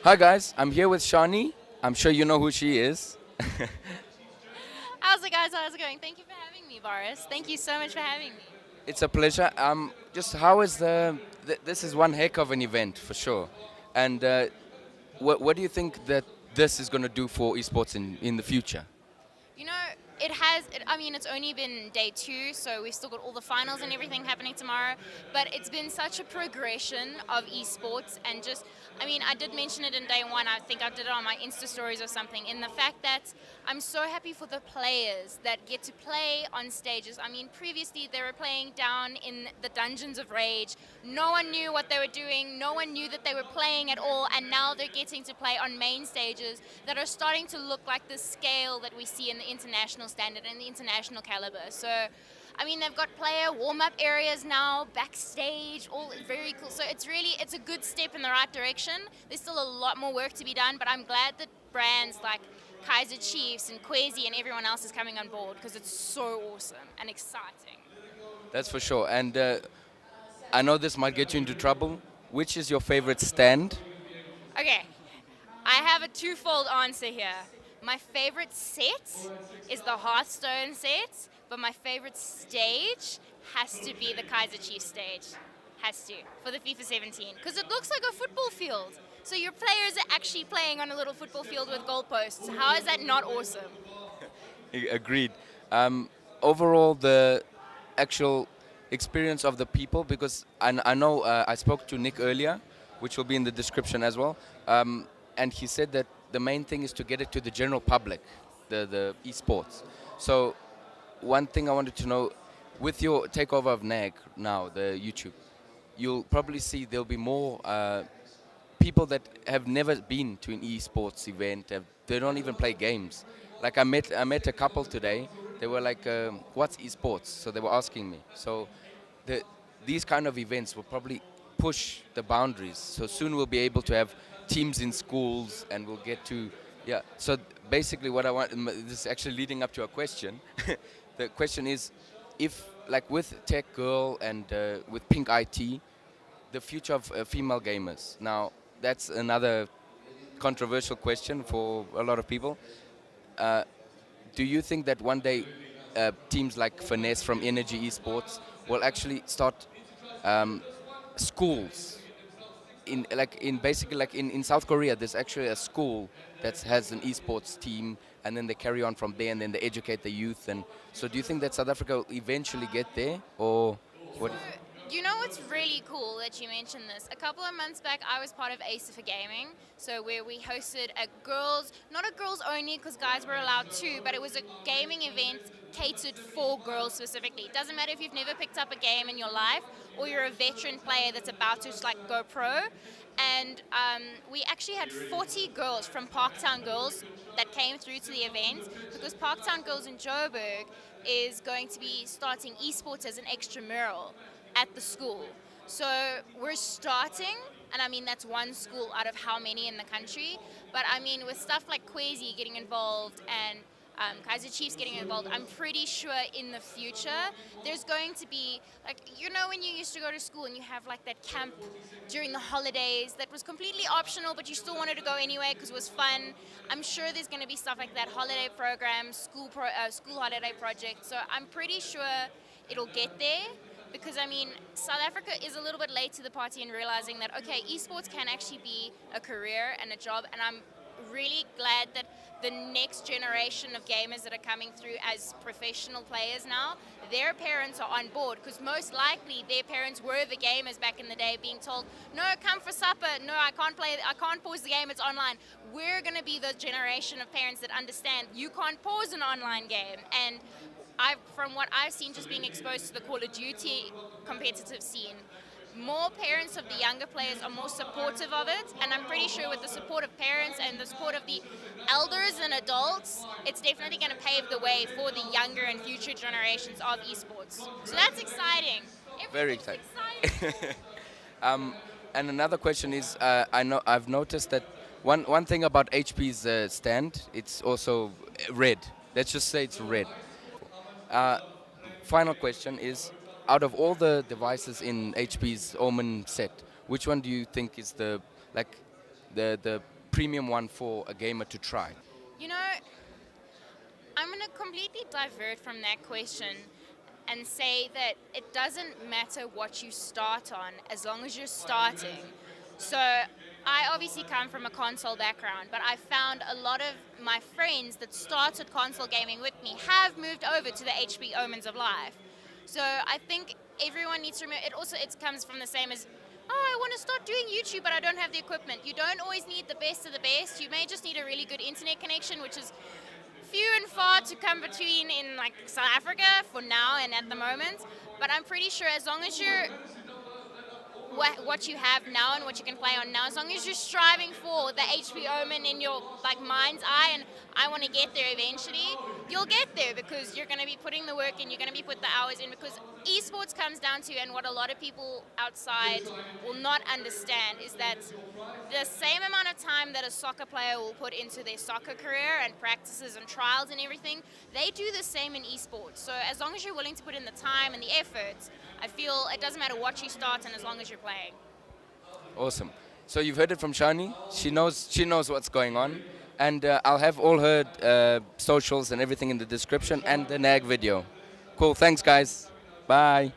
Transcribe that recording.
Hi guys, I'm here with Chani. I'm sure you know who she is. How's it, guys? How's it going? Thank you for having me, Boris. Thank you so much for having me. It's a pleasure. Just how is this is one heck of an event for sure. And what do you think that this is going to do for esports in the future? You know, I mean, it's only been day 2, so we've still got all the finals and everything happening tomorrow. But it's been such a progression of esports, and just, I mean, I did mention it in day 1. I think I did it on my Insta stories or something. In the fact that I'm so happy for the players that get to play on stages. I mean, previously they were playing down in the dungeons of Rage. No one knew what they were doing. No one knew that they were playing at all. And now they're getting to play on main stages that are starting to look like the scale that we see in the international standard and the international caliber. So, I mean, they've got player warm-up areas now, backstage, all very cool. So it's a good step in the right direction. There's still a lot more work to be done, but I'm glad that brands like Kaiser Chiefs and Quasi and everyone else is coming on board because it's so awesome and exciting. That's for sure. And I know this might get you into trouble. Which is your favorite stand? Okay, I have a twofold answer here. My favorite set is the Hearthstone set, but my favorite stage has to be the Kaiser Chiefs stage. Has to, for the FIFA 17, because it looks like a football field. So your players are actually playing on a little football field with goalposts. How is that not awesome? Agreed. Um, Overall, the actual experience of the people, because I know I spoke to Nick earlier, which will be in the description as well, and he said that the main thing is to get it to the general public, the esports. So one thing I wanted to know, with your takeover of NAG now, the YouTube, you'll probably see there'll be more people that have never been to an esports event. They don't even play games. Like I met a couple today. They were like, "What's esports?" So they were asking me. So the, these kind of events will probably push the boundaries. So soon we'll be able to have teams in schools, and we'll get to, yeah. So basically, what I want, this is actually leading up to a question. The question is, if like with Tech Girl and with Pink IT, the future of female gamers. Now, that's another controversial question for a lot of people. Uh, do you think that one day teams like Finesse from Energy Esports will actually start um, schools in basically like in South Korea? There's actually a school that has an esports team, and then they carry on from there, and then they educate the youth. And so, do you think that South Africa will eventually get there, or what? You know what's really cool that you mentioned this? A couple of months back, I was part of Ace for Gaming, so where we hosted a girls, not a girls only, because guys were allowed too, but it was a gaming event catered for girls specifically. It doesn't matter if you've never picked up a game in your life, or you're a veteran player that's about to like go pro. And we actually had 40 girls from Parktown Girls that came through to the event, because Parktown Girls in Joburg is going to be starting esports as an extramural at the school. So we're starting, and I mean that's one school out of how many in the country. But I mean with stuff like Quasi getting involved and Kaiser Chiefs getting involved, I'm pretty sure in the future there's going to be, like, you know, when you used to go to school and you have like that camp during the holidays that was completely optional, but you still wanted to go anyway because it was fun. I'm sure there's going to be stuff like that, holiday programs, school holiday projects. So I'm pretty sure it'll get there, because I mean, South Africa is a little bit late to the party in realizing that, okay, esports can actually be a career and a job, and I'm really glad that the next generation of gamers that are coming through as professional players now, their parents are on board, because most likely their parents were the gamers back in the day being told, no, come for supper, no, I can't pause the game, it's online. We're going to be the generation of parents that understand you can't pause an online game. And from what I've seen, just being exposed to the Call of Duty competitive scene, more parents of the younger players are more supportive of it, and I'm pretty sure with the support of parents and the support of the elders and adults, it's definitely going to pave the way for the younger and future generations of esports. So that's exciting. Very Everything's exciting. exciting. um, and another question is, I've noticed that one thing about HP's stand, it's also red. Let's just say it's red. Uh, Final question is, out of all the devices in HP's OMEN set, which one do you think is the, like, the premium one for a gamer to try? You know, I'm going to completely divert from that question and say that it doesn't matter what you start on as long as you're starting. So I obviously come from a console background, but I found a lot of my friends that started console gaming with me have moved over to the HP Omens of life. So I think everyone needs to remember, it comes from the same as, oh, I want to start doing YouTube, but I don't have the equipment. You don't always need the best of the best. You may just need a really good internet connection, which is few and far to come between in like South Africa for now and at the moment. But I'm pretty sure as long as you're what you have now and what you can play on now, as long as you're striving for the HP Omen in your like mind's eye, and I want to get there eventually, you'll get there because you're going to be putting the work in, you're going to be putting the hours in, because esports comes down to, and what a lot of people outside will not understand, is that the same amount of time that a soccer player will put into their soccer career and practices and trials and everything, they do the same in esports. So as long as you're willing to put in the time and the effort, I feel it doesn't matter what you start and as long as you're playing. Awesome. So you've heard it from Chani. She knows what's going on, and I'll have all her socials and everything in the description and the NAG video. Cool. Thanks, guys. Bye.